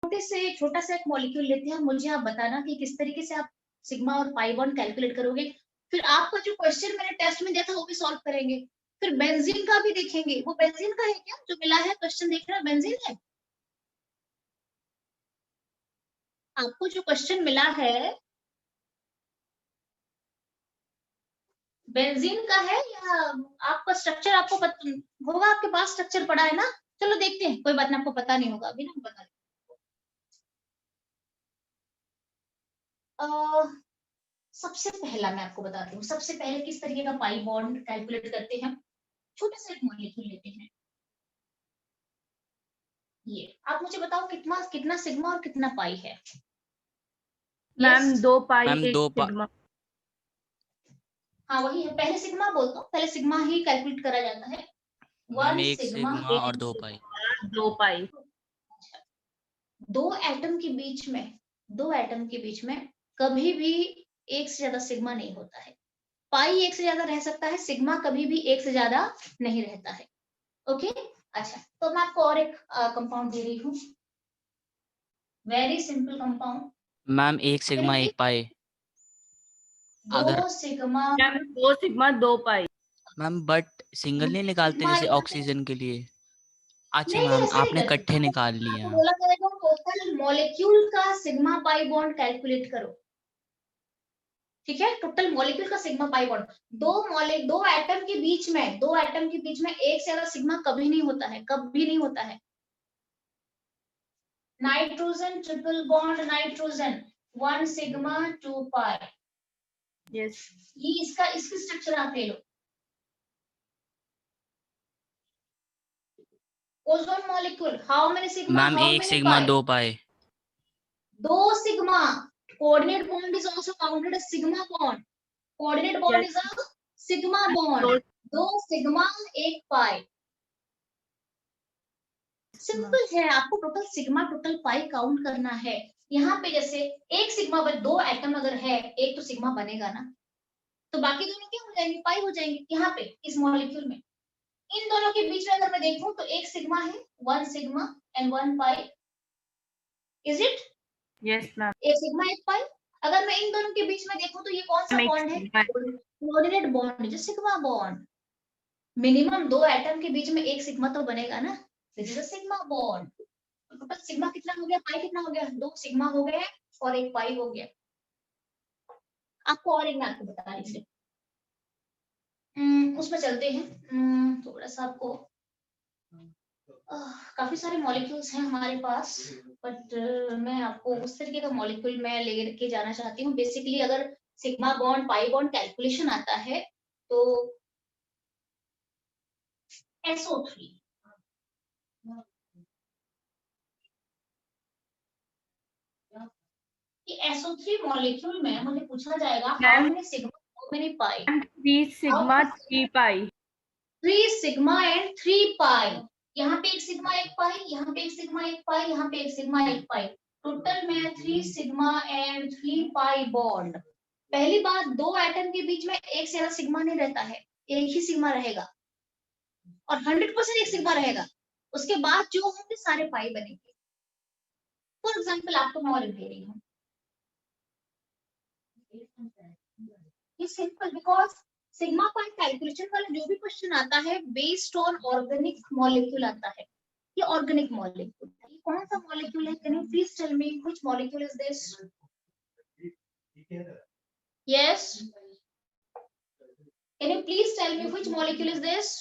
छोटा सा एक मॉलिक्यूल लेते हैं, मुझे आप बताना कि किस तरीके से आप सिग्मा और पाई बॉन्ड कैलकुलेट करोगे। फिर आपका जो क्वेश्चन मैंने टेस्ट में दिया था वो भी सॉल्व करेंगे। फिर बेंजीन का भी देखेंगे। वो बेंजीन का है क्या जो मिला है? क्वेश्चन देख रहे हैं, बेंजीन है आपको जो क्वेश्चन मिला है, बेंजीन का है या आपका स्ट्रक्चर आपको होगा, आपके पास स्ट्रक्चर पड़ा है ना? चलो देखते हैं, कोई बात नहीं, आपको पता नहीं होगा अभी ना, बता सबसे पहला मैं आपको बताती हूँ। सबसे पहले किस तरीके का पाई बॉन्ड कैलकुलेट करते हैं। छोटा सा एक मॉलिक्यूल लेते हैं। ये आप मुझे बताओ कितना कितना सिग्मा और कितना पाई है? मैम 2 पाई मैम 1 2 सिग्मा। हाँ वही है, पहले सिग्मा बोलता हूँ, पहले सिग्मा ही कैलकुलेट करा जाता है। मैम 1 1 सिग्मा सिग्मा और 2 पाई। 2 पाई। दो एटम के बीच में, दो एटम के बीच में कभी भी एक से ज्यादा सिग्मा नहीं होता है। पाई एक से ज्यादा रह सकता है, सिग्मा कभी भी एक से ज्यादा नहीं रहता है। ओके, अच्छा तो मैं आपको और एक कंपाउंड दे रही हूँ, very simple compound. Ma'am 1 sigma 1 पाई। अगर 2 sigma, ma'am 2 sigma 2 pi. Ma'am but single नहीं निकालते सिग्मा जैसे यहाँ पे ऑक्सीजन के लिए? अच्छा नहीं नहीं, मैम ऐसे नहीं आपने करते। इकट्ठे निकाल आपको लिया। बोला जाएगा टोटल मॉलिक्यूल का सिग्मा पाई बॉन्ड कैलकुलेट करो। ठीक है, टोटल मॉलिक्यूल का सिग्मा पाई बॉन्ड। दो एटम के बीच में, दो एटम के बीच में एक से ज्यादा सिग्मा कभी नहीं होता है, कभी नहीं होता है। Nitrogen triple bond nitrogen, 1 sigma 2 pi. Yes ये इसकी स्ट्रक्चर आप ले लो। Ozone molecule, how many sigma, ma'am how 1 many sigma pi? 2 pi. 2 sigma. Coordinate bond is also counted as sigma bond. Coordinate bond yes is a sigma bond. 2 sigma 1 pi. Simple है, आपको total sigma total pi count करना है। यहाँ पे जैसे एक sigma पर दो एटम अगर है, एक तो सिग्मा बनेगा ना, तो बाकी दोनों क्या हो जाएंगे? पाई हो जाएंगे। यहाँ पे इस मॉलिक्यूल में इन दोनों के बीच में अगर मैं देखूं तो एक सिग्मा है, 1 sigma and 1 pi. Is it? Yes ma'am. एक सिग्मा एक पाई। अगर मैं इन दोनों के बीच में देखूं तो ये कौन सा बॉन्ड है? कोऑर्डिनेट बॉन्ड, जो सिग्मा बॉन्ड। मिनिमम दो एटम के बीच में एक सिग्मा तो बनेगा ना, this is a sigma bond. Total sigma कितना हो गया, पाई कितना हो गया? 2 सिग्मा हो गए और एक पाई हो गया। आपको और एक मैं आपको बता रही थी, उसमें चलते हैं। थोड़ा सा आपको काफी सारे मॉलिक्यूल्स हैं हमारे पास, बट मैं आपको उस तरीके का मॉलिक्यूल मैं लेके जाना चाहती हूँ। बेसिकली अगर sigma bond pi bond calculation आता है तो SO3, कि SO3 मॉलिक्यूल में मुझे पूछा जाएगा how ma'am many sigma how many pi. 3 sigma 3 pi. 3 sigma and 3 पाई। यहाँ पे एक सिग्मा एक पाई, यहाँ पे एक सिग्मा एक पाई, यहाँ पे एक सिग्मा एक पाई। टोटल में 3 सिग्मा एंड 3 पाई बॉन्ड। पहली बात, दो एटम के बीच में एक से ज्यादा सिग्मा नहीं रहता है, एक ही सिग्मा रहेगा और 100% एक सिग्मा रहेगा। उसके बाद जो होंगे सारे पाई बनेंगे। फॉर एग्जाम्पल आपको मैं और एक दे रही हूँ, ये simple, because sigma pi calculation वाला जो भी क्वेश्चन आता है बेस्ड ऑन ऑर्गेनिक मॉलिक्यूल आता है। ये ऑर्गेनिक मॉलिक्यूल है। ये कौन सा मॉलिक्यूल है? Can you please tell me which molecule is this? Yes, can you please tell me which molecule is this?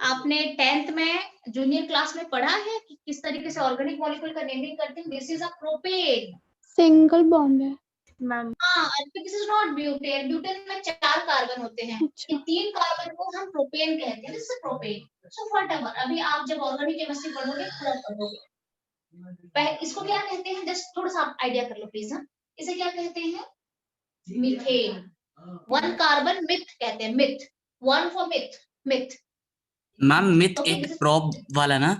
आपने 10th में जूनियर क्लास में पढ़ा है कि किस तरीके से ऑर्गेनिक मॉलिक्यूल का नेमिंग करते हैं। This is a propane. Single bond है मैम। हाँ, this is not butane. Butane में 4 कार्बन होते हैं, अच्छा। इन 3 कार्बन को हम प्रोपेन कहते हैं। This is propane. So whatever, अभी आप जब ऑर्गेनिक केमिस्ट्री पढ़ोगे पूरा पढ़ोगे। इसको क्या कहते हैं? जस्ट थोड़ा सा आइडिया कर लो प्लीज। हाँ, इसे क्या कहते हैं? मीथेन। 1 कार्बन मिथ कहते हैं, meth. 1 for meth, meth. Ma'am meth okay, eth this is prop वाला ना?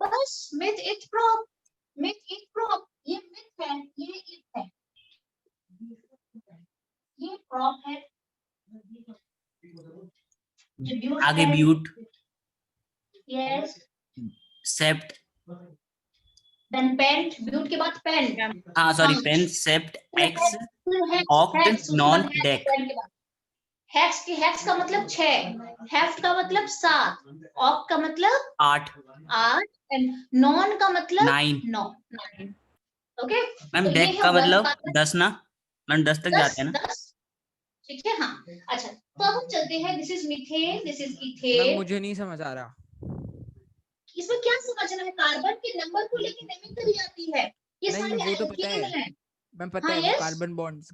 बस meth eth prop, meth eth prop. ये मिथ है, ये इथ है, ये प्रोब है, आगे है। But. Yes, sept, then pent, but के बाद पेंट, हाँ sorry, pen, sept, ex, oct, non, dec. Hex का मतलब 6, हेफ्ट का मतलब 7, ऑक्ट का मतलब 8, 8 एंड नॉन का मतलब 9। 9। ओके, मैम तो ये डेक है का 1 मतलब कार्बन, 10 ना मैम, 10 तक 10, जाते हैं ना। 10, ठीक है। हाँ, अच्छा, तो अब हम चलते हैं, this is methane, this is ma'am ethane. मुझे नहीं समझ आ रहा। इसमें क्या समझना है, कार्बन के नंबर को लेके नेमिंग करी जाती है, ये नहीं सारे वो तो पता एल्केन है है। मैम, पता हाँ, है वो यस,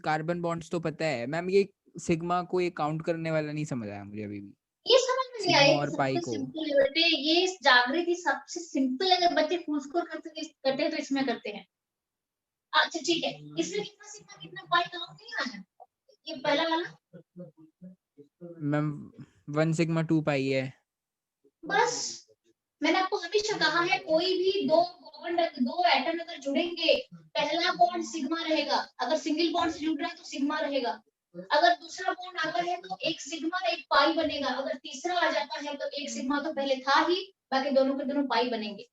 कार्बन बॉन्ड्स तो पता है मैम। ये सिग्मा को ये काउंट करने वाला नहीं समझ आया मुझे अभी भी। ये समझ में नहीं सिग्मा आया, और पाई सबसे को। सिंपल है बेटे, ये जागृति सबसे सिंपल, अगर बच्चे फूसकोर करते हैं तो इसमें करते हैं। अच्छा ठीक है, इसमें कितना सिग्मा कितना पाई काउंट नहीं आया, ये पहला वाला, मैम 1 सिग्मा 2 पाई है। बस मैंने आपको हमेशा कहा है, कोई भी दो बॉन्ड, दो एटम अगर जुड़ेंगे, पहला बॉन्ड सिग्मा रहेगा, अगर सिंगल बॉन्ड से जुड़ रहा है तो सिग्मा रहेगा, अगर दूसरा बॉन्ड आता है तो एक सिग्मा एक पाई बनेगा, अगर तीसरा आ जाता है तो एक सिग्मा तो पहले था ही, बाकी दोनों के दोनों पाई बनेंगे।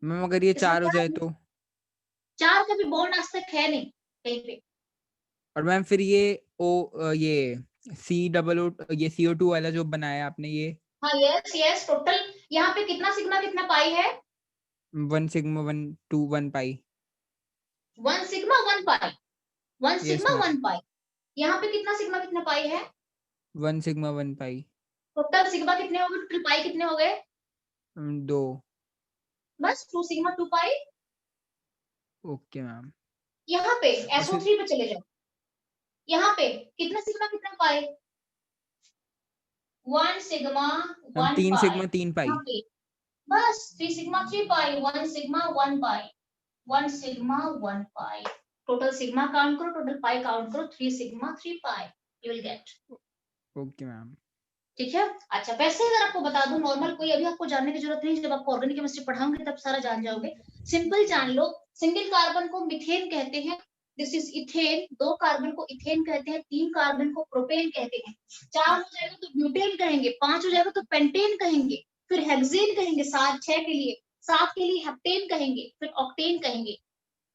मैम अगर ये इसमें 4 हो क्या जाए है? तो? 4 का भी बॉन्ड आज तक है नहीं कहीं पे। और मैम फिर ये ये CO, ये CO2 वाला जो बनाया आपने, ये हाँ, यस यस, टोटल यहाँ पे कितना सिग्मा कितना पाई है? 1 सिग्मा 1 2 1 पाई। 1 सिग्मा 1 पाई, 1 यस सिग्मा मैम, 1 पाई। यहाँ पे कितना सिग्मा कितना पाई है? 1 सिग्मा 1 पाई। टोटल सिग्मा कितने हो गए, टोटल पाई कितने हो गए? 2। बस 2 सिग्मा 2 पाई। Okay ma'am. यहाँ पे और फिर SO3 पे चले जाओ, यहाँ पे कितना सिग्मा कितना पाई? 1 सिग्मा मैम 1 3 पाई। सिग्मा 3 पाई। यहाँ पे बस 3 सिग्मा 3 पाई, 1 सिग्मा 1 पाई, 1 सिग्मा 1 पाई। टोटल सिग्मा काउंट करो, टोटल पाई काउंट करो, 3 sigma 3 pi, you will get. Okay ma'am. ठीक है। अच्छा, वैसे अगर आपको बता दूं, नॉर्मल कोई अभी आपको जानने की जरूरत नहीं, जब आपको ऑर्गेनिक केमिस्ट्री पढ़ाऊंगी तब सारा जान जाओगे। सिंपल जान लो, सिंगल कार्बन को मीथेन कहते हैं, दिस इज इथेन, 2 कार्बन को इथेन कहते हैं, 3 कार्बन को प्रोपेन कहते हैं, 4 हो जाएगा तो ब्यूटेन कहेंगे, 5 हो जाएगा तो पेंटेन कहेंगे, फिर हेक्सेन कहेंगे, 6 के लिए, 7 के लिए हेप्टेन कहेंगे, फिर ऑक्टेन कहेंगे,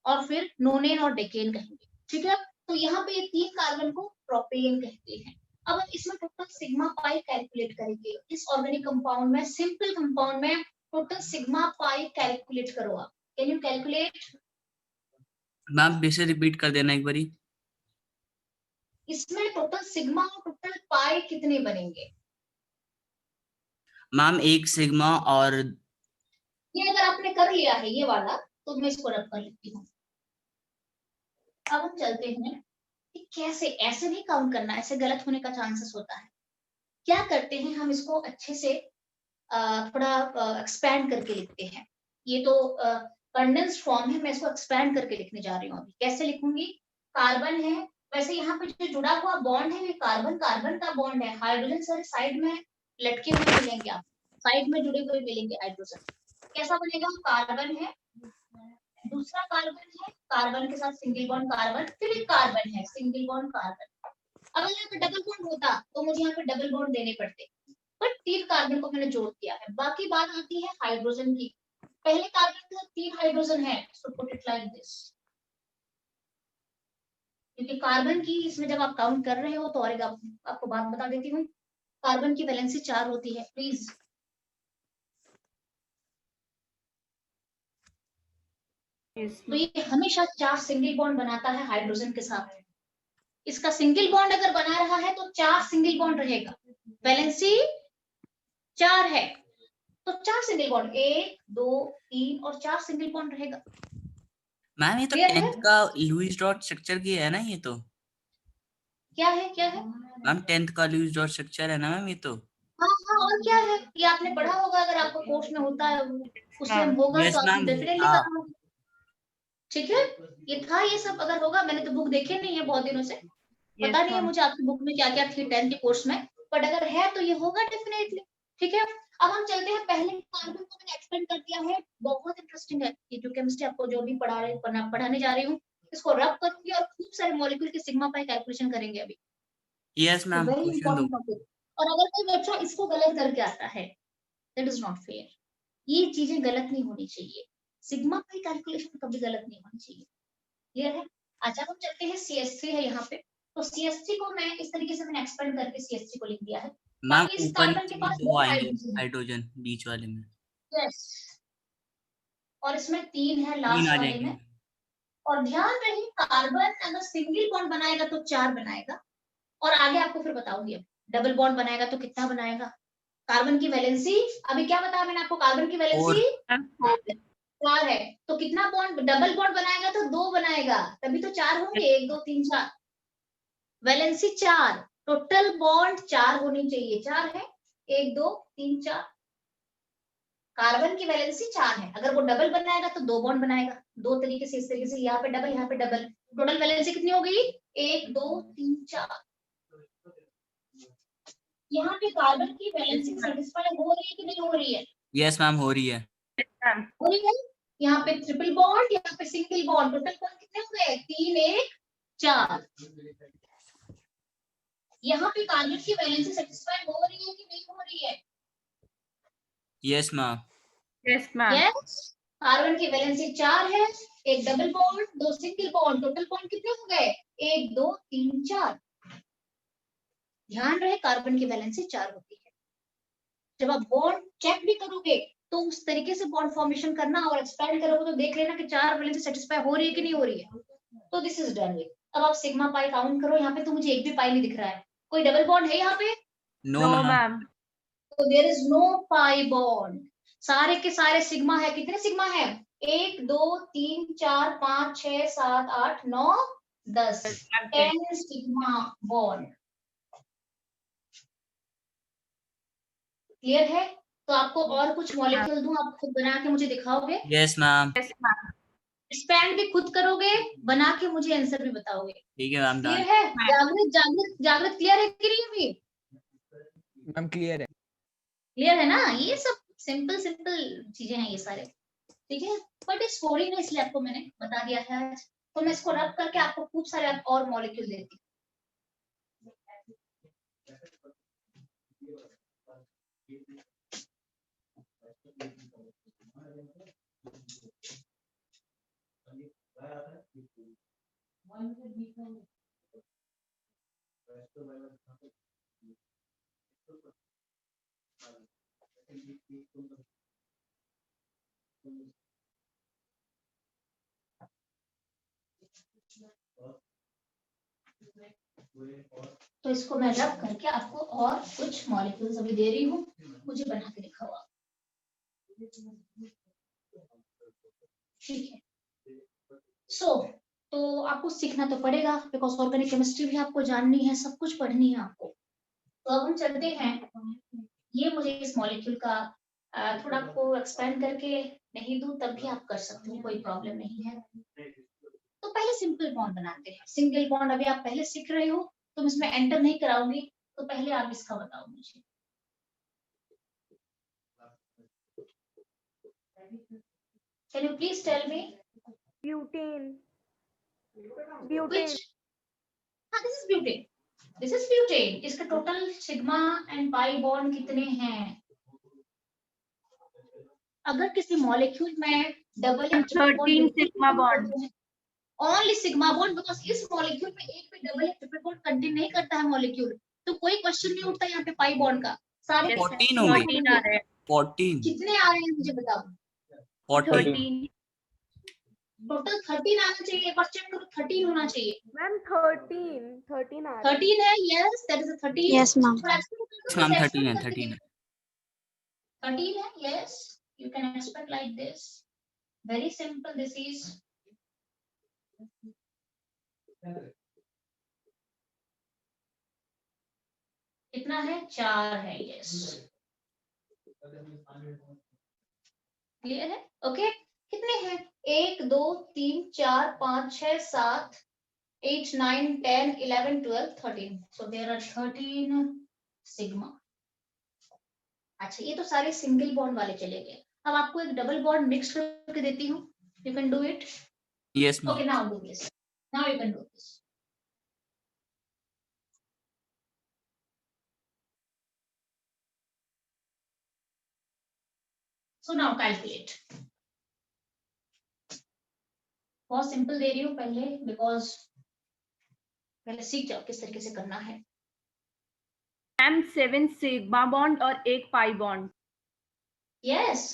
और फिर नोनेन और डेकेन कहेंगे। ठीक है, तो यहाँ पे ये 3 कार्बन को प्रोपेन कहते हैं। अब हम इसमें टोटल सिग्मा पाई कैलकुलेट करेंगे, इस ऑर्गेनिक कंपाउंड में, सिंपल कंपाउंड में टोटल सिग्मा पाई कैलकुलेट करो आप, कैन यू कैलकुलेट? मैम फिर से रिपीट कर देना एक बारी। इसमें टोटल सिग्मा और टोटल पाई कितने बनेंगे? मैम 1 सिग्मा और ये अगर आपने कर लिया है ये वाला, तो मैं इसको रब कर लेती हूँ। अब हम चलते हैं कि कैसे, ऐसे नहीं काउंट करना, ऐसे गलत होने का चांसेस होता है। क्या करते हैं हम, इसको अच्छे से थोड़ा एक्सपैंड करके लिखते हैं। ये तो कंडेंस्ड फॉर्म है, मैं इसको एक्सपैंड करके लिखने जा रही हूँ अभी। कैसे लिखूंगी? कार्बन है, वैसे यहाँ पे जो जुड़ा हुआ बॉन्ड है, ये कार्बन कार्बन का बॉन्ड है, हाइड्रोजन सारे साइड में लटके हुए मिलेंगे, आप साइड में जुड़े हुए मिलेंगे हाइड्रोजन। कैसा बनेगा? कार्बन है, दूसरा कार्बन है, कार्बन के साथ सिंगल बॉन्ड कार्बन, फिर एक कार्बन है, सिंगल बॉन्ड कार्बन। अगर यहाँ पे डबल बॉन्ड होता तो मुझे यहाँ पे डबल बॉन्ड देने पड़ते, बट 3 कार्बन को मैंने जोड़ दिया है। बाकी बात आती है हाइड्रोजन की, पहले कार्बन के साथ 3 हाइड्रोजन है, so put it like this. क्योंकि कार्बन की इसमें जब आप काउंट कर रहे हो तो, और एक आपको बात बता देती हूँ, कार्बन की वैलेंसी 4 होती है, प्लीज। तो ये हमेशा 4 सिंगल बॉन्ड बनाता है हाइड्रोजन के साथ। इसका सिंगल बॉन्ड अगर बना रहा है तो 4 सिंगल बॉन्ड रहेगा, वैलेंसी 4 है तो 4 सिंगल बॉन्ड, 1 2 3 और 4 सिंगल बॉन्ड रहेगा। मैम ये तो क्लियर है? 10th का लुईस डॉट स्ट्रक्चर की है ना ये तो? क्या है, क्या है? मैम 10th का लुईस डॉट स्ट्रक्चर है ना मैम ये तो? हाँ हाँ, और क्या है, ये आपने पढ़ा होगा, अगर आपको कोर्स में होता है, उसमें मैम होगा यस तो आपने मैम। डेफिनेटली हाँ करा होगा। ठीक है, ये था, ये सब अगर होगा, मैंने तो बुक देखे नहीं है बहुत दिनों से, पता नहीं है मुझे आपकी बुक में क्या क्या थी 10th के कोर्स में, बट अगर है तो ये होगा डेफिनेटली। ठीक है, अब हम चलते हैं, पहले कार्बन को मैंने एक्सपेंड कर दिया है, बहुत इंटरेस्टिंग है ये जो केमिस्ट्री आपको जो भी पढ़ाने जा रही हूँ, इसको रब करके और खूब सारे मॉलिक्यूल के सिग्मा पाई कैलकुलेशन करेंगे अभी। यस मैम, वेरी क्वेश्चन दो। Important topic. और अगर कोई बच्चा इसको गलत करके आता है, दैट इज नॉट फेयर। ये चीजें गलत नहीं होनी चाहिए, सिग्मा पाई कैलकुलेशन कभी गलत नहीं होनी चाहिए। क्लियर है? अच्छा हम चलते हैं CH3 है यहाँ पे, तो CH3 को मैं इस तरीके से मैंने एक्सपेंड करके CH3 को लिख दिया है। मैम बाकी इस ऊपर कार्बन के नीचे पास दो 2 आएंगे हाइड्रोजन है। हाइड्रोजन बीच वाले में, यस, और इसमें 3 है 3 लास्ट आ वाले जाएंगे। में। और ध्यान रहे कार्बन अगर सिंगल बॉन्ड बनाएगा तो 4 बनाएगा, और आगे आपको फिर बताऊंगी। अब डबल बॉन्ड बनाएगा तो कितना बनाएगा। कार्बन की वैलेंसी अभी क्या बताया मैंने आपको, कार्बन की वैलेंसी 4 4 है, तो कितना बॉन्ड, डबल बॉन्ड बनाएगा तो 2 बनाएगा, तभी तो 4 होंगे, 1 2 3 4। वैलेंसी 4, टोटल बॉन्ड 4 होनी चाहिए, 4 है, 1 2 3 4। कार्बन की वैलेंसी 4 है, अगर वो डबल बनाएगा तो 2 बॉन्ड बनाएगा, 2 तरीके से, इस तरीके से, यहाँ पे डबल यहाँ पे डबल, टोटल वैलेंसी कितनी हो गई, 1 2 3 4। यहाँ पे कार्बन की वैलेंसी सेटिस्फाई हो रही है कि नहीं हो रही है, यस मैम हो रही है। मैम हो रही है। यहाँ पे ट्रिपल बॉन्ड, यहाँ पे सिंगल बॉन्ड, टोटल बॉन्ड कितने हो गए, 3 1 4। यहाँ पे कार्बन की वैलेंसी सेटिस्फाई हो रही है कि नहीं हो रही है, yes ma'am. Yes ma'am yes. Carbon की वैलेंसी 4 है, एक double bond 2 single bond, total bond कितने हो गए, 1 2 3 4। ध्यान रहे कार्बन की वैलेंसी 4 होती है। जब आप बॉन्ड चेक भी करोगे तो उस तरीके से बॉन्ड फॉर्मेशन करना, और एक्सपेंड करोगे तो देख लेना कि 4 वैलेंसी सेटिस्फाई हो रही है कि नहीं हो रही है। तो दिस इज डन विद। अब आप सिग्मा पाई काउंट करो, यहाँ पे तो मुझे एक भी पाई नहीं दिख रहा है, कोई डबल बॉन्ड है यहाँ पे, नो नो मैम। मैम तो there is no pi bond. सारे के सारे सिग्मा है, कितने सिग्मा है, 1 2 3 4 5 6 7 8 9 10, 10 सिग्मा बॉन्ड। क्लियर है? तो आपको और कुछ मॉलिक्यूल दूं, आप खुद बना के मुझे दिखाओगे, yes ma'am. Yes ma'am expand भी खुद करोगे, बना के मुझे आंसर भी बताओगे। ठीक है मैम, क्लियर डन। है? जागृत जागृत जागृत क्लियर है कि नहीं अभी? मैम क्लियर है। क्लियर है ना? ये सब सिंपल सिंपल चीजें हैं ये सारे, ठीक है। बट इस स्कोरिंग है इसलिए आपको मैंने बता दिया था आज। तो मैं इसको रब करके आपको खूब सारे और मॉलिक्यूल देती हूँ। तो इसको मैं रब करके आपको और कुछ मॉलिक्यूल्स अभी दे रही हूँ, मुझे बना के दिखाओ आप। ठीक है। सो तो आपको सीखना तो पड़ेगा, बिकॉज ऑर्गेनिक केमिस्ट्री भी आपको जाननी है, सब कुछ पढ़नी है आपको। तो अब हम चलते हैं, ये मुझे इस मॉलिक्यूल का थोड़ा आपको एक्सपेंड करके नहीं दूं तब भी आप कर सकते हो, कोई प्रॉब्लम नहीं है। तो पहले सिंपल बॉन्ड बनाते हैं, सिंगल बॉन्ड अभी आप पहले सीख रहे हो, तो मैं इसमें एंटर नहीं कराऊंगी, तो पहले आप इसका बताओ मुझे। Can you please tell me butane which? हाँ, this is butane, this is butane. इसका total sigma and pi bond कितने हैं? अगर किसी मॉलिक्यूल में डबल या triple bond 13 sigma bond. Only sigma bond, because इस मॉलिक्यूल में एक भी डबल या ट्रिपल बॉन्ड कंटेन नहीं करता है मॉलिक्यूल, तो कोई क्वेश्चन नहीं उठता यहाँ पे पाई बॉन्ड का। सारे 14 होंगे। 13 आ रहे हैं 14 कितने आ रहे हैं मुझे बताओ। 14 13 टोटल 13 आना चाहिए, एक बार चेक करो, 13 होना चाहिए। मैम 13 आ रहा है 13 है, yes that is 13। Yes, ma'am. Ma'am 13 है 13 है। 13 है, yes you can expect like this, very simple this is. कितना है, 4 है, यस। क्लियर है? ओके, कितने हैं, 1 2 3 4 5 6 7 8 9 10 11 12 13, so there are 13 सिग्मा। अच्छा, ये तो सारे सिंगल बॉन्ड वाले चले गए। अब आपको एक डबल बॉन्ड मिक्स करके देती हूँ, you can do it. Yes ma'am. Okay, now do this, now you can do this. So now calculate. बहुत सिंपल दे रही हूँ पहले, बिकॉज पहले सीख जाओ किस तरीके से करना है। मैम 7 सिग्मा बॉन्ड और 1 पाई बॉन्ड। यस,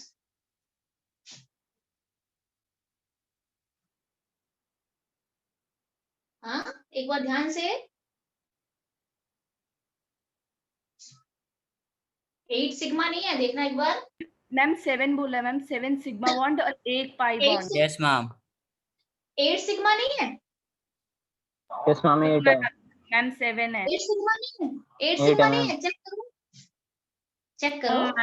हाँ एक बार ध्यान से। 8 सिग्मा नहीं है, देखना एक बार। मैम 7 बोला मैम, 7 सिग्मा बॉन्ड और 1 पाई 8 बॉन्ड। Yes, ma'am. 8 सिग्मा नहीं है, यस मैम 8 है। मैम 7 है। 8 सिग्मा नहीं है, 8 8 सिग्मा है नहीं मैम। है, चेक करो, चेक करो। मैम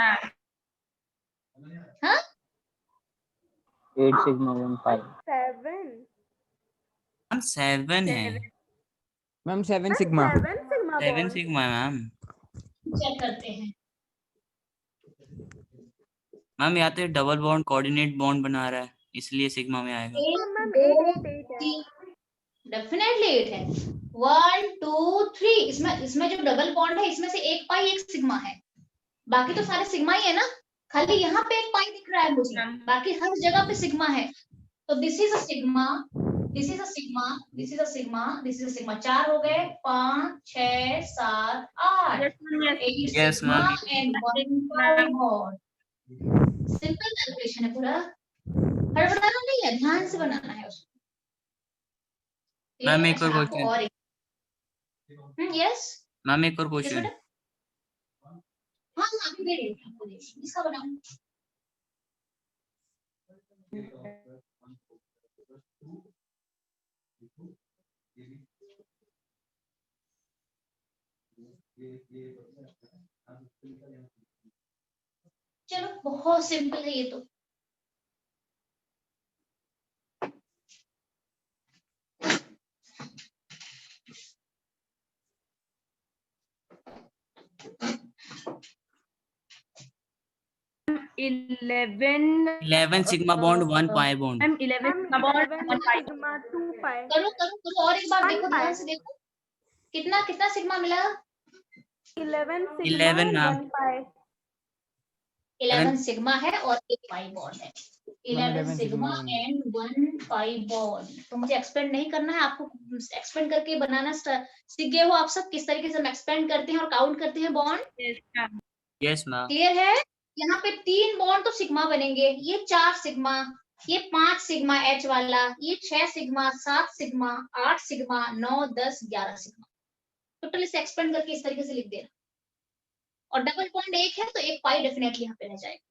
हाँ 8 सिग्मा 1 पाई। 7 मैम 7 है। Ma'am 7 sigma. 7 sigma 7 bond. Sigma ma'am. Check करते हैं। मैम या तो डबल बॉन्ड कोऑर्डिनेट बॉन्ड बना रहा है, इसलिए सिग्मा में आएगा। मैम 8 है। डेफिनेटली 8 है। 1 2 3, इसमें जो डबल बॉन्ड है इसमें से एक पाई एक सिग्मा है, बाकी तो सारे सिग्मा ही है ना, खाली यहाँ पे एक पाई दिख रहा है मुझे, बाकी हर जगह पे सिग्मा है। तो this is a sigma, this is a sigma, this is a sigma, this is a sigma. 4 हो गए, 5 6 7 8, 8 Yes, sigma ma'am. And 1 pi bond. Simple calculation है पूरा, हड़बड़ाना नहीं है, ध्यान से बनाना है उसको। मैम एक और आपको क्वेश्चन। और यस मैम एक और यस क्वेश्चन। बेटा। हाँ अभी दे रही हूँ आपको, दे रही हूँ। इसका बनाओ। चलो बहुत सिंपल है ये तो। Eleven 11 sigma bond 1 pi bond. Ma'am 11 sigma bond 1 पाई। सिग्मा 2 पाई। करो करो करो और एक बार देखो, 1 ध्यान पाई। से देखो, कितना कितना सिग्मा मिला। 11 sigma 11 and ma'am. 1 pi. 11 sigma है और एक पाई बॉन्ड है। 11 11 sigma sigma and 1 pi bond. तो मुझे एक्सपेंड नहीं करना है, आपको एक्सपेंड करके बनाना सीख गए हो आप सब, किस तरीके से हम एक्सपेंड करते हैं और काउंट करते हैं बॉन्ड। Yes ma'am. क्लियर है। यहाँ पे 3 बॉन्ड तो सिग्मा बनेंगे, ये 4 सिग्मा, ये 5 सिग्मा एच वाला, ये 6 sigma, 7 sigma, 8 sigma, 9 10 11 sigma. Total इसे एक्सपेंड करके इस तरीके से लिख देना। और डबल बॉन्ड एक है तो एक पाई डेफिनेटली यहाँ पे रह जाएगा।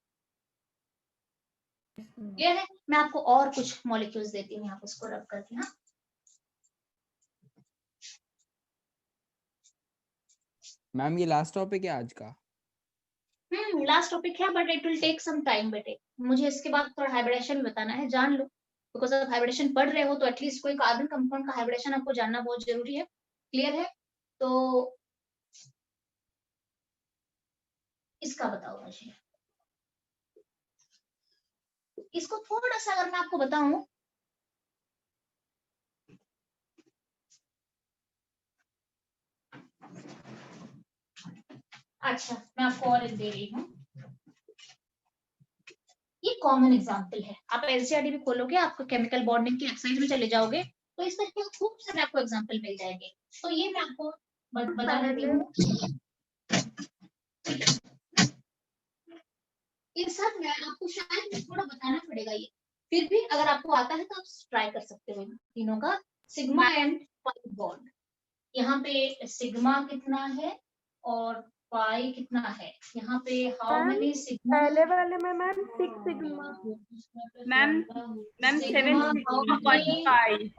क्लियर है। मैं आपको और कुछ मॉलिक्यूल्स देती हूँ यहाँ पे, इसको रब करके। हाँ मैम ये लास्ट टॉपिक है आज का। लास्ट टॉपिक है, but it will take some time बेटे। मुझे इसके बाद थोड़ा हाइब्रिडेशन बताना है, जान लो, बिकॉज आप हाइब्रिडेशन पढ़ रहे हो तो एटलीस्ट कोई कार्बन कंपाउंड का हाइब्रिडेशन आपको जानना बहुत जरूरी है। क्लियर है। तो इसका बताओ मुझे, इसको थोड़ा सा अगर मैं आपको बताऊं, अच्छा मैं आपको और एक दे रही हूँ, ये कॉमन एग्जांपल है। आप एनसीईआरटी भी खोलोगे, आपको केमिकल बॉन्डिंग की एक्सरसाइज में चले जाओगे तो इस तरह के खूब सारे आपको एग्जांपल मिल जाएंगे। तो ये मैं आपको बता देती हूँ। इन सब में आपको शायद थोड़ा बताना पड़ेगा, ये फिर भी अगर आपको आता है तो आप ट्राई कर सकते हो। तीनों का सिग्मा एंड पाई बॉन्ड, यहाँ पे सिग्मा कितना है और पाई कितना है, यहाँ पे हाउ मैम, मेनी सिग्मा। पहले वाले में मैम 6 सिग्मा। मैम 7 सिग्मा 1 पाई।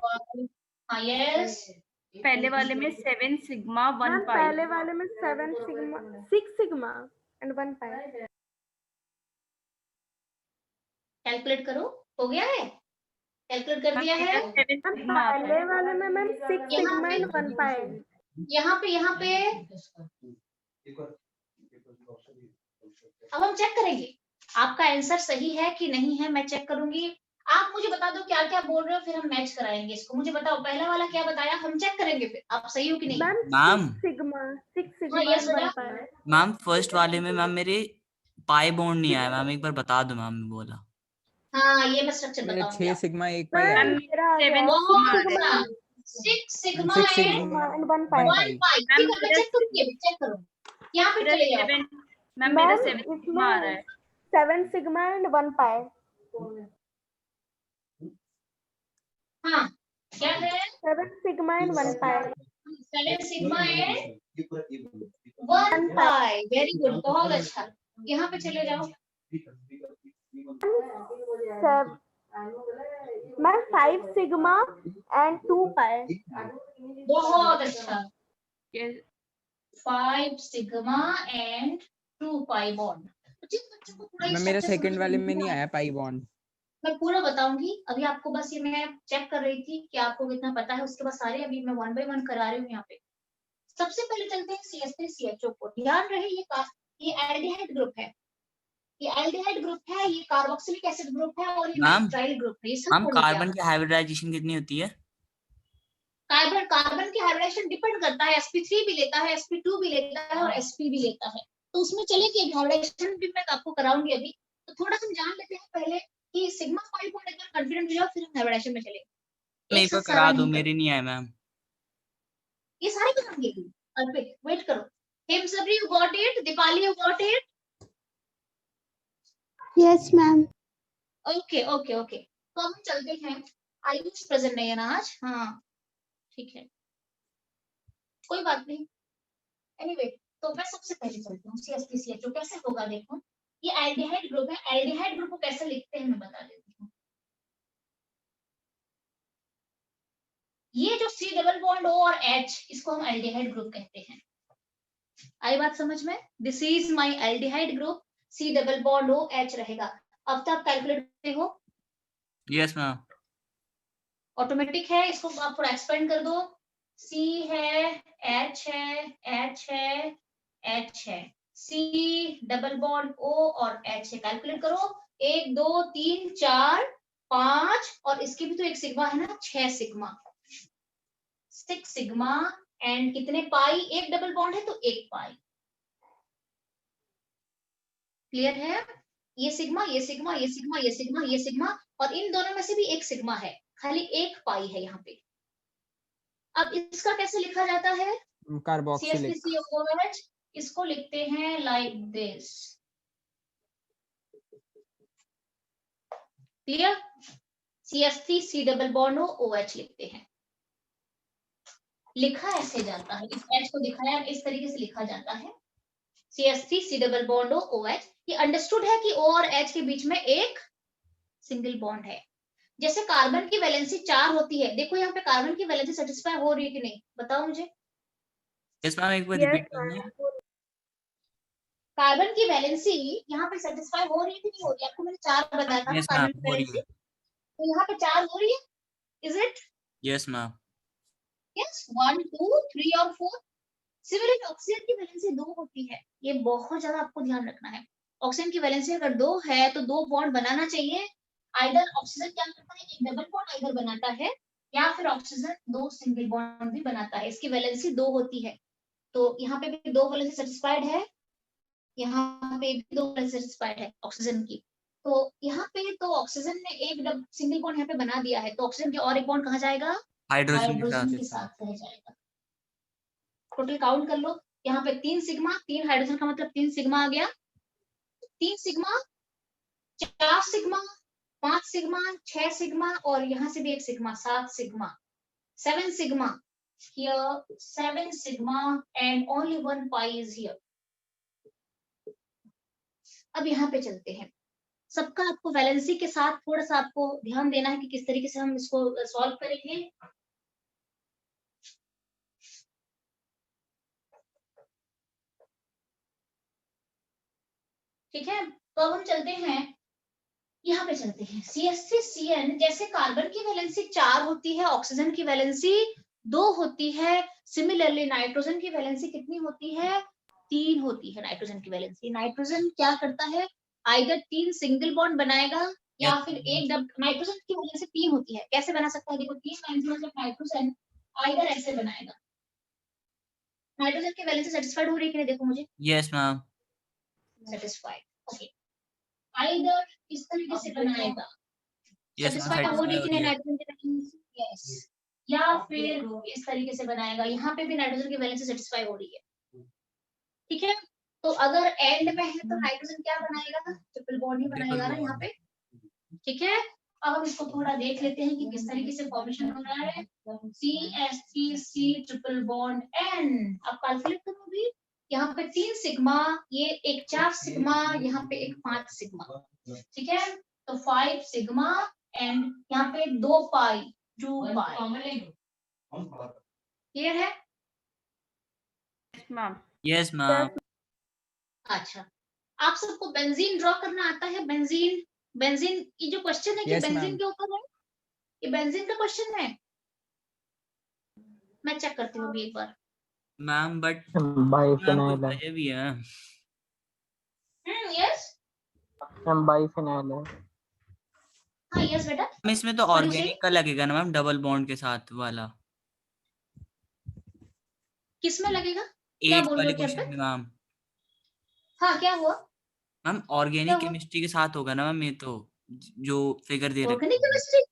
हाँ यस, पहले वाले में 7 सिग्मा 1 मैम पाई। पहले वाले में 7 sigma 6 sigma and 1 pi. Calculate करो, हो गया है, कैलकुलेट कर दिया है। 7 मैम सिग्मा आता पहले है। वाले में मैम 6 यहाँ सिग्मा पे एंड 1 पाई। यहाँ पे अब हम चेक करेंगे आपका आंसर सही है कि नहीं है, मैं चेक करूंगी। आप मुझे बता दो क्या क्या बोल रहे हो, फिर हम मैच कराएंगे इसको। मुझे बताओ पहला वाला क्या बताया, हम चेक करेंगे फिर आप सही हो कि नहीं। मैम मैम 6 सिग्मा yes, 1 बेटा। पाई। मैम फर्स्ट वाले में मैम मेरे पाई बॉन्ड नहीं आया मैम, एक बार बता दो मैम, बोला। हाँ ये मैं स्ट्रक्चर मेरे बताऊंगी 6 आपको। सिग्मा 1 पाई आ मैम गया। मेरा आ गया सेवन बहुत सिग्मा अच्छा, 6 sigma 6 and sigma and 1 pi. 1 1 पाई। पाई। ठीक है, मैं चेक करूंगी, अभी चेक करो, यहाँ पे मेरा चले जाओ। 7, मैम मेरा मैम 7 सिग्मा आ रहा इसमें है। 7 sigma and 1 pi. हाँ क्या है, 7 sigma and 1 pi. 7 sigma and 1 pi. Very good, बहुत अच्छा। यहाँ पे चले जाओ। Sev- ma'am 5 sigma and 2 pi. बहुत अच्छा, ये 5 सिग्मा एंड 2 पाई बॉन्ड। जिस बच्चों को पूरा मैं मेरा स्ट्रक्चर सेकंड वाले में नहीं समझ आया पाई बॉन्ड। मैं पूरा बताऊंगी। अभी आपको बस ये मैं चेक कर रही थी कि आपको कितना पता है, उसके बाद सारे अभी मैं 1 बाय 1 करा रही हूँ यहाँ पे। सबसे पहले चलते हैं CH3CHO को। ध्यान रहे ये एल्डिहाइड ग्रुप है, ये एल्डिहाइड ग्रुप है, ये कार्बोक्सिलिक एसिड ग्रुप है और ये मैम, नाइट्राइल ग्रुप है। ये सब मैम पढ़ लिया। कार्बन की हाइब्रिडाइजेशन कितनी होती है? कार्बन की हाइब्रिडेशन डिपेंड करता है, sp3 भी लेता है, sp2 भी लेता है और sp भी लेता है। तो उसमें चलेगी हाइब्रिडेशन भी मैं आपको कराऊंगी अभी। तो थोड़ा सा जान लेते हैं पहले कि सिग्मा 5 बॉन्ड एक बार कॉन्फिडेंट हो जाओ, फिर हम हाइब्रिडेशन में चलेंगे। मैं एक एक बार साथ करा सारा दो, नहीं मेरे करो, नहीं आया मैम। ये सारे कराएंगे। अर्पित वेट करो। हेमसबरी you got it, Deepali you got it. Yes, ma'am. Okay okay okay, तो हम चलते हैं। आयुष प्रेजेंट नहीं है ना आज? हाँ ठीक है, कोई बात नहीं। एनीवे तो मैं सबसे पहले चलती हूँ CH3CHO कैसे होगा। देखो ये एल्डिहाइड ग्रुप है, एल्डिहाइड ग्रुप को कैसे लिखते हैं मैं बता देती हूँ। ये जो C डबल बॉन्ड O और H, इसको हम एल्डिहाइड ग्रुप कहते हैं। आई बात समझ में? This is my aldehyde group, C double bond O H रहेगा। अब तक कैलकुलेट करते हो, यस मैम। ऑटोमेटिक है, इसको आप थोड़ा एक्सपेंड कर दो। C है, H है, H है, H है, C डबल बॉन्ड O और H है। कैलकुलेट करो, 1 2 3 4 5 और इसकी भी तो एक सिग्मा है ना, 6 सिग्मा, 6 सिग्मा एंड कितने पाई, एक डबल बॉन्ड है तो 1 पाई। क्लियर है? ये सिग्मा ये सिग्मा ये सिग्मा ये सिग्मा ये सिग्मा और इन दोनों में से भी एक सिग्मा है, खाली 1 पाई है यहाँ पे। अब इसका कैसे लिखा जाता है? कार्बोक्सिलिक। CH3COOH, इसको लिखते हैं like this. Clear? CH3C double bond OH लिखते हैं। लिखा ऐसे जाता है, इस H को दिखाया इस तरीके से लिखा जाता है, CH3C डबल बॉन्ड OH। ये अंडरस्टूड है कि O और H के बीच में एक सिंगल बॉन्ड है। जैसे कार्बन की वैलेंसी 4 होती है, देखो यहाँ पे कार्बन की वैलेंसी सेटिस्फाई हो रही है कि नहीं, बताओ मुझे। यस मैम, एक बार Yes, रिपीट करना है। कार्बन की वैलेंसी यहाँ पे सेटिस्फाई हो रही है कि नहीं हो रही है? आपको मैंने 4 बताया था ना यस कार्बन मैम, की हो रही वैलेंसी, है। तो यहाँ पे 4 हो रही है। Is it? Yes ma'am. Yes, 1 2 3 और 4। सिमिलरली ऑक्सीजन की वैलेंसी 2 होती है, ये बहुत ज्यादा आपको ध्यान रखना है। ऑक्सीजन की वैलेंसी अगर 2 है तो 2 बॉन्ड बनाना चाहिए। आइदर ऑक्सीजन क्या करता है, एक डबल बॉन्ड आइदर बनाता है या फिर ऑक्सीजन 2 सिंगल बॉन्ड भी बनाता है। इसकी वैलेंसी 2 होती है, तो यहाँ पे भी 2 वैलेंसी सेटिस्फाइड है, यहाँ पे भी 2 वैलेंसी सेटिस्फाइड है ऑक्सीजन की। तो यहाँ पे तो ऑक्सीजन ने एक सिंगल बॉन्ड यहाँ पे बना दिया है, तो ऑक्सीजन के और एक बॉन्ड कहाँ जाएगा, हाइड्रोजन के हाइड्रोजन साथ। के साथ रह जाएगा। टोटल काउंट कर लो, यहाँ पे 3 सिग्मा, 3 हाइड्रोजन का मतलब 3 सिग्मा आ गया, 3 सिग्मा, 4 सिग्मा, 5 सिग्मा, 6 सिग्मा और यहाँ से भी एक sigma, 7 sigma, 7 sigma here, 7 sigma and only 1 pi is here. अब यहाँ पे चलते हैं, सबका आपको वैलेंसी के साथ थोड़ा सा आपको ध्यान देना है कि किस तरीके से हम इसको सॉल्व करेंगे। ठीक है, तो अब हम चलते हैं, यहाँ पे चलते हैं CH3CN। जैसे कार्बन की वैलेंसी 4 होती है, ऑक्सीजन की वैलेंसी 2 होती है। सिमिलरली नाइट्रोजन की वैलेंसी कितनी होती है, 3 होती है नाइट्रोजन की वैलेंसी। नाइट्रोजन क्या करता है, आइदर 3 सिंगल बॉन्ड बनाएगा या फिर एक नाइट्रोजन की वैलेंसी 3 होती है, कैसे बना सकता है, देखो 3 मतलब नाइट्रोजन आइदर ऐसे बनाएगा। नाइट्रोजन की वैलेंसी सेटिस्फाइड हो रही है कि नहीं, देखो मुझे। Yes ma'am. Satisfied. Okay, either इस तरीके से बनाएगा, Yes, ma'am, satisfy हो रही satisfy है हो रही है। नाइट्रोजन की वैलेंसी, यस, या फिर इस तरीके से बनाएगा, यहाँ पे भी नाइट्रोजन की वैलेंसी सेटिस्फाई हो रही है, ठीक है। तो अगर एंड में है तो नाइट्रोजन क्या बनाएगा, ट्रिपल बॉन्ड ही बनाएगा ना यहाँ पे, ठीक है। अब हम इसको थोड़ा देख लेते हैं कि किस तरीके से फॉर्मेशन हो रहा है, CH3C ट्रिपल बॉन्ड N। अब कैलकुलेट करो भी, यहाँ पे 3 सिग्मा, ये एक 4 सिग्मा, यहाँ पे एक 5 सिग्मा, ठीक है। तो 5 सिग्मा एंड यहाँ पे 2 पाई, 2 पाई, क्लियर है। Yes, ma'am. Yes, ma'am. अच्छा, आप सबको बेंजीन ड्रॉ करना आता है, बेंजीन, बेंजीन ये जो क्वेश्चन है कि Yes, बेंजीन ma'am. के ऊपर है, ये बेंजीन का क्वेश्चन है, मैं चेक करती हूँ अभी एक बार। Ma'am, but बाइफिनाइल कुछ है। वजह भी है। यस, मैम बाइफिनाइल है। हाँ यस बेटा, मैम इसमें तो What do you organic say? का लगेगा ना मैम, डबल बॉन्ड के साथ वाला। किस में लगेगा, क्या 8 बोल रहे वाले हो क्या क्वेश्चन पे? में मैम। हाँ क्या हुआ, मैम क्या ऑर्गेनिक हुआ? केमिस्ट्री के साथ होगा ना मैम, ये तो जो फिगर दे रखा ऑर्गेनिक केमिस्ट्री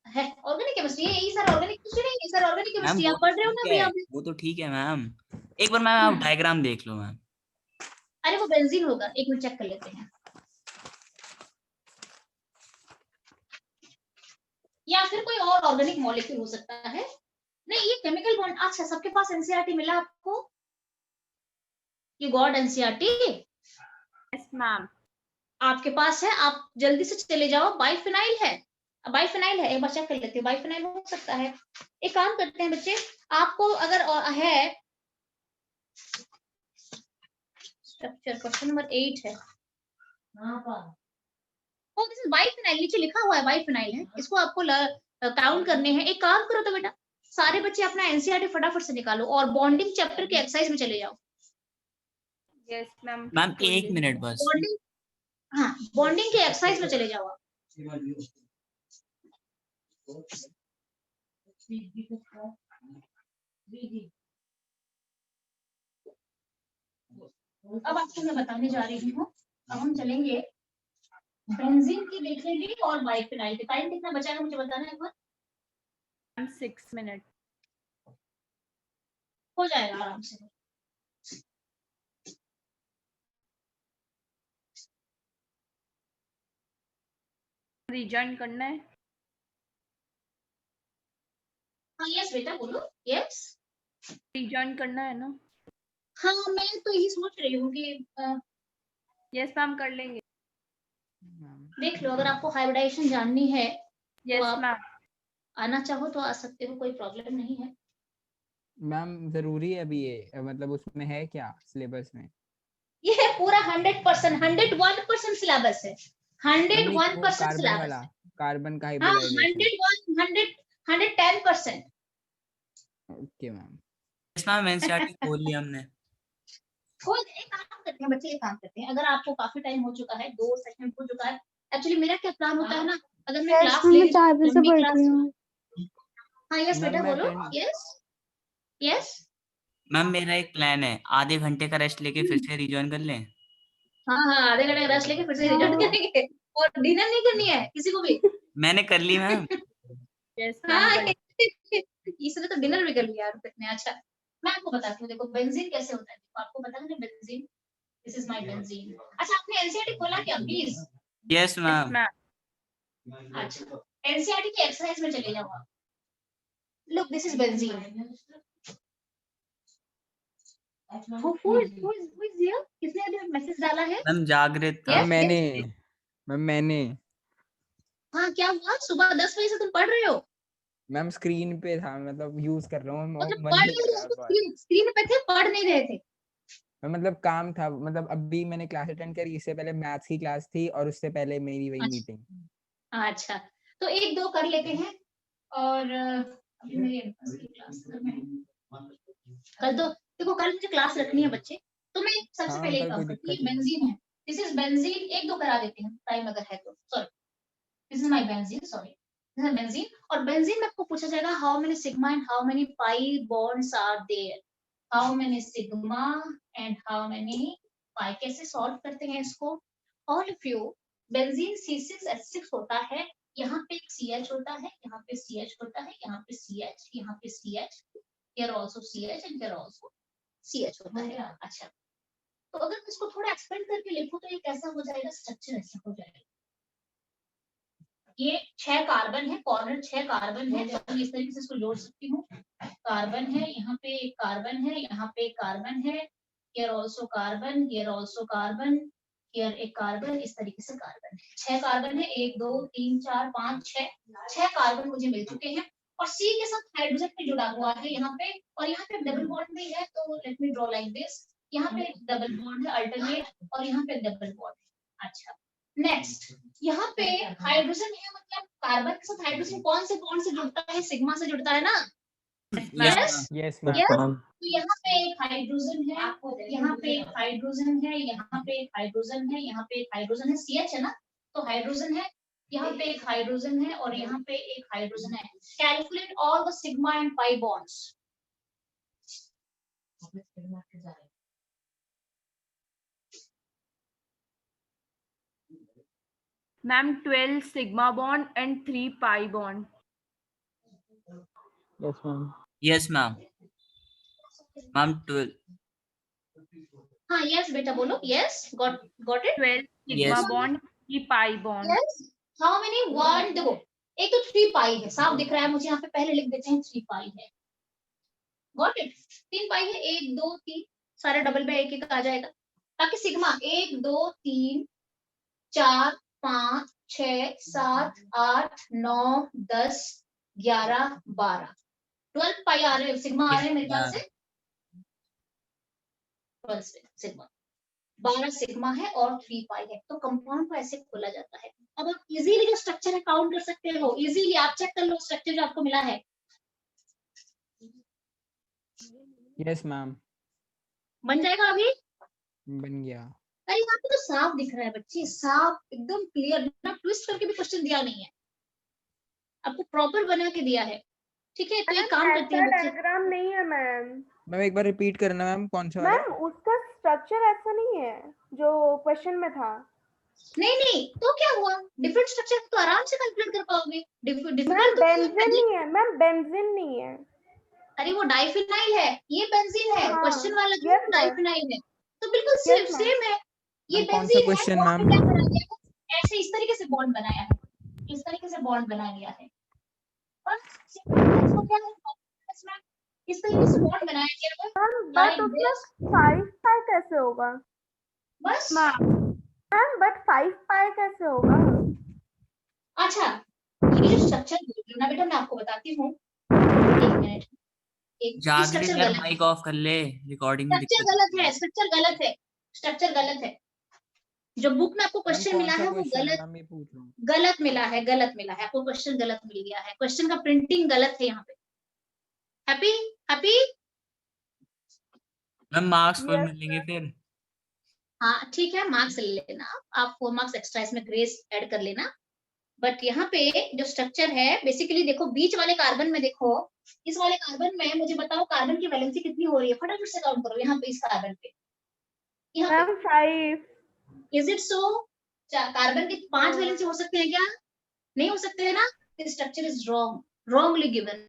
है, ऑर्गेनिक केमिस्ट्री, ये सर ऑर्गेनिक केमिस्ट्री नहीं, ये सर ऑर्गेनिक मैम, केमिस्ट्री वो आप तो पढ़ रहे हो ठीक ना अभी है, आप। वो तो ठीक है मैम। एक बार मैम आप डायग्राम देख लो मैम। अरे वो बेंजीन होगा, एक मिनट चेक कर लेते हैं, या फिर कोई और ऑर्गेनिक मॉलिक्यूल हो सकता है। नहीं ये केमिकल बॉन्ड, अच्छा सबके पास एनसीईआरटी मिला आपको, you got NCERT, Yes, ma'am. आपके पास है, आप जल्दी से चले जाओ, बाइफिनाइल है, बाइफिनाइल है, एक बार चेक कर लेते हैं, बाइफिनाइल हो सकता है। एक काम करते हैं बच्चे, आपको अगर है स्ट्रक्चर, क्वेश्चन नंबर 8 है, ओ दिस इज बाइफिनाइल, नीचे लिखा हुआ है बाइफिनाइल है, इसको आपको काउंट करने हैं। एक काम करो तो बेटा, सारे बच्चे अपना एनसीईआरटी फटाफट से निकालो और बॉन्डिंग चैप्टर के एक्सरसाइज में चले जाओ। Yes, ma'am. मैम 1 मिनट बस। बॉन्डिंग, हाँ बॉन्डिंग के एक्सरसाइज में चले जाओ आप। अब आपको मैं बताने जा रही हूँ, अब हम चलेंगे बेंजीन की देख लेंगे और बाइफिनाइल के। टाइम कितना बचा है मुझे बताना है एक बार। 6 minutes. हो जाएगा आराम से। Rejoin करना है. हाँ यस बेटा बोलो, यस। Rejoin करना है ना. हाँ मैं तो यही सोच रही हूँ कि Yes, ma'am, कर लेंगे. देख लो, अगर आपको हाइब्रिडाइजेशन जाननी है Yes, आप- ma'am. आना चाहो तो आ सकते हो, कोई प्रॉब्लम नहीं है। मैम जरूरी है अभी ये, मतलब उसमें है क्या सिलेबस में? ये है पूरा 100%, 101% सिलेबस है, 101% कार्बन सिलेबस वाला, है। कार्बन का हाँ hybridisation. 110%। Okay ma'am. Yes ma'am, NCERT खोल लिया हमने। एक काम करते हैं बच्चे, एक काम करते हैं, अगर आपको काफी टाइम हो चुका है, 2 सेशन हो चुका है, एक्चुअली मेरा क्या प्लान होता है ना, अगर मैं क्लास ले मैं 4 बजे से लंबी पढ़ क्लास, रही हूँ। हाँ यस मैम, बेटा मैं बोलो, 10 यस यस। मैम मेरा एक प्लान है, आधे घंटे का रेस्ट लेके फिर से रिजॉइन कर लें। हाँ आधे घंटे का रेस्ट लेके फिर से रिजल्ट करेंगे, और डिनर नहीं करनी है किसी को भी। मैंने कर ली मैम। Yes, हाँ ma'am. इसने तो डिनर भी कर लिया यार कितने। अच्छा मैं आपको बताती हूँ, देखो बेंजीन कैसे होता है, देखो आपको पता है ना benzene, this is my benzene. अच्छा आपने एनसीईआरटी खोला क्या please? Yes Yes, ma'am. ma'am. अच्छा एनसीईआरटी के एक्सरसाइज में चले जाओ आप। Look this is benzene. who is here? किसने अभी मैसेज डाला है? मैम जागृत था। Yes, मैंने yes. मैम मैंने हाँ क्या हुआ, सुबह 10 बजे से तुम पढ़ रहे हो? मैम स्क्रीन पे था, मतलब यूज कर रहा हूँ, मतलब मन पढ़ नहीं नहीं कर रहे रहा थे, बात। स्क्रीन पे थे, पढ़ नहीं रहे थे। मतलब काम था, मतलब अभी मैंने क्लास अटेंड करी, इससे पहले मैथ्स की क्लास थी और उससे पहले मेरी वही मीटिंग। अच्छा तो 1-2 कर लेते हैं, और अभी मेरी एडवांस की क्लास कल तो देखो, कल मुझे क्लास रखनी है बच्चे, तो मैं सबसे हाँ, पहले कल एक कोई काम करती दिक्कत हूँ, नहीं। बेंजीन है, दिस इज बेंजीन, 1-2 करा देते हैं टाइम अगर है तो। Sorry this is my benzene, sorry this is benzene. और बेंजीन में आपको पूछा जाएगा how many sigma and how many pi bonds are there, how many sigma and how many pi, कैसे सॉल्व करते हैं इसको, all of you, benzene C6H6 होता है, यहाँ पे एक CH होता है, यहाँ पे CH होता है, यहाँ पे CH, यहाँ पे CH, here also CH and here also CH होता है। अच्छा, तो अगर मैं इसको थोड़ा एक्सपेंड करके लिखूं तो ये कैसा हो जाएगा, स्ट्रक्चर ऐसा हो जाएगा। ये 6 कार्बन है, कॉर्नर 6 कार्बन है, तो इस तरीके से इसको जोड़ सकती हूँ। कार्बन है, यहाँ पे एक कार्बन है, यहाँ पे एक कार्बन है, here also carbon, here also carbon, here एक कार्बन, इस तरीके से कार्बन है। 6 कार्बन है, 1 2 3 4 5 6 कार्बन मुझे मिल चुके हैं और C के साथ हाइड्रोजन पे जुड़ा हुआ है यहाँ पे, और यहाँ पे डबल बॉन्ड भी है, तो let me draw like this. यहाँ पे डबल बॉन्ड है अल्टरनेट, और यहाँ पे डबल बॉन्ड है। अच्छा, नेक्स्ट, यहाँ पे हाइड्रोजन है, मतलब कार्बन के साथ हाइड्रोजन कौन से बॉन्ड से जुड़ता है, सिग्मा से जुड़ता है ना। Yes, yes Yes, Yes. ma'am. तो यहाँ पे एक हाइड्रोजन है, यहाँ पे एक हाइड्रोजन है, यहाँ पे एक हाइड्रोजन है, यहाँ पे एक हाइड्रोजन है, CH है ना, तो हाइड्रोजन है, यहाँ पे एक हाइड्रोजन है और यहाँ पे एक हाइड्रोजन है। Calculate all the sigma and pi bonds. Ma'am 12 sigma bond and 3 pi bond. Yes, ma'am. yes, ma'am. Ma'am, 12. हाँ, यस बेटा बोलो, yes, got it. 12 sigma Yes. Bond 3 pi bond. Yes, how many, 1, देखो एक तो 3 पाई है, साफ दिख रहा है मुझे, यहाँ पे पहले लिख देते हैं 3 पाई है। गॉट इट, 3 पाई है, 1 2 3 सारे डबल में एक एक आ जाएगा, ताकि सिग्मा 1 2 3 4 5 6 7 8 9 10 11 12 12 पाई आ रहे हैं, सिग्मा आ रहे हैं मेरे ख्याल से। 12 सिग्मा, 12 सिग्मा है और 3 पाई है, तो कंपाउंड को ऐसे खोला जाता है। अब आप इजीली जो स्ट्रक्चर है काउंट कर सकते हो, इजीली आप चेक कर लो स्ट्रक्चर जो आपको मिला है। यस मैम, बन जाएगा अभी? बन गया। अरे यहाँ पे तो साफ दिख रहा है बच्चे, साफ एकदम क्लियर, ना ट्विस्ट करके भी क्वेश्चन दिया नहीं है, आपको प्रॉपर बना के दिया है। ठीक है, तो एक काम करते हैं बच्चे, डायग्राम नहीं है मैम। मैम एक बार रिपीट करना मैम, कौन सा वाला? मैम उसका स्ट्रक्चर ऐसा नहीं है जो क्वेश्चन में था। नहीं तो क्या हुआ, डिफरेंट स्ट्रक्चर तो आराम से कैलकुलेट कर पाओगे। मैम डिफिकल्ट तो बेंजीन नहीं है, मैम बेंजीन नहीं है। अरे वो डाइफिनाइल है, ये बेंजीन है, हाँ, क्वेश्चन वाला जो yes, ma'am. डाइफिनाइल है, तो बिल्कुल Yes, ma'am. सेम है। ये मैम, कौन सा बेंजीन है, question, और मैम? क्या करा गया है, ऐसे इस तरीके से बॉन्ड बनाया है, इस तरीके से बॉन्ड बनाया गया है, और इसको क्या है, इसमें इस तरीके से बॉन्ड बनाया गया है, बट like उसमें this. 5 पाई कैसे होगा? बस। मैम बट 5 पाई कैसे होगा? अच्छा, ये जो स्ट्रक्चर ना बेटा मैं आपको बताती हूँ, एक मिनट, एक जाके स्ट्रक्चर यार गलत है, माइक ऑफ कर ले, रिकॉर्डिंग में स्ट्रक्चर दिक्कत। गलत है, स्ट्रक्चर गलत है, स्ट्रक्चर गलत है। जो बुक में आपको मैम क्वेश्चन कौन मिला सा है वो क्वेश्चन गलत मैम, ये पूछ रहा हूँ। गलत मिला है, गलत मिला है आपको, क्वेश्चन गलत मिल गया है, क्वेश्चन का प्रिंटिंग गलत है यहाँ पे। Happy happy? Ma'am marks full Yes, मिलेंगे फिर। हाँ ठीक है, मार्क्स ले लेना आप 4 मार्क्स एक्स्ट्रा इसमें ग्रेस ऐड कर लेना। बट यहाँ पे जो स्ट्रक्चर है बेसिकली देखो, बीच वाले कार्बन में देखो, इस वाले कार्बन में मुझे बताओ कार्बन की वैलेंसी कितनी हो रही है, फटाफट से काउंट करो यहाँ पे, इस कार्बन पे, यहाँ पे ma'am 5। Is it so? Carbon की 5 वैलेंसी हो सकते हैं क्या? नहीं हो सकते है ना, structure is wrong, wrongly given.